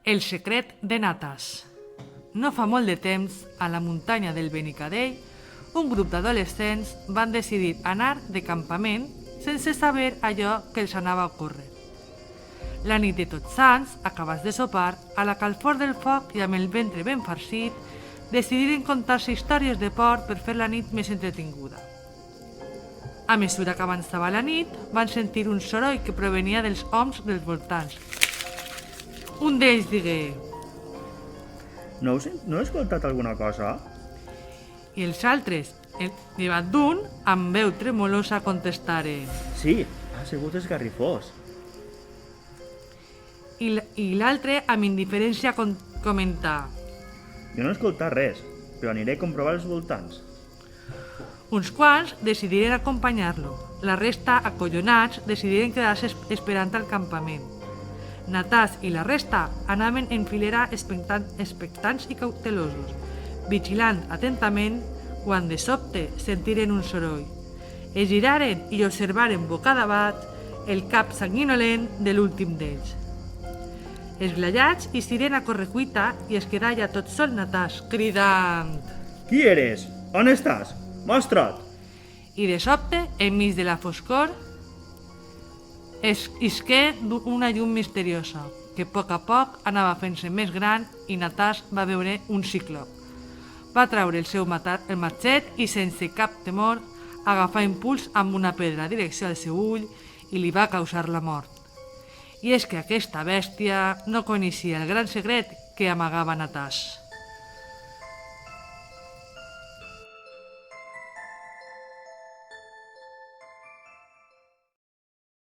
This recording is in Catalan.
El secret de Natas. No fa molt de temps, a la muntanya del Benicadell, un grup d'adolescents van decidir anar de campament sense saber allò que els anava a ocórrer. La nit de Tots Sants, acabats de sopar, a la calfor del foc i amb el ventre ben farcit, decidiren contar-se històries de por per fer la nit més entretinguda. A mesura que avançava la nit, van sentir un soroll que provenia dels oms dels voltants. Un d'ells digué: No he escoltat alguna cosa? i els altres, llevat d'un, amb veu tremolosa contestaren. Sí, ha sigut esgarrifós. I l'altre, amb indiferència, comentà: Jo no he escoltat res, però aniré a comprovar els voltants. Uns quants decidiren acompanyar-lo. La resta, acollonats, decidiren quedar-se esperant al campament. Natas i la resta anaven en filera expectants i cautelosos, vigilant atentament quan de sobte sentiren un soroll. Es giraren i observaren bocadabat el cap sanguinolent de l'últim d'ells. Esglaiats, ixeren a correcuita i es quedà ja tot sol Natas, cridant: Qui eres? On estàs? Mostra't! I de sobte, enmig de la foscor, isqué una llum misteriosa, que a poc anava fent-se més gran i Natas va veure un ciclop. Va traure el seu matxet i, sense cap temor, agafar impuls amb una pedra a direcció al seu ull i li va causar la mort. I és que aquesta bèstia no coneixia el gran secret que amagava Natas.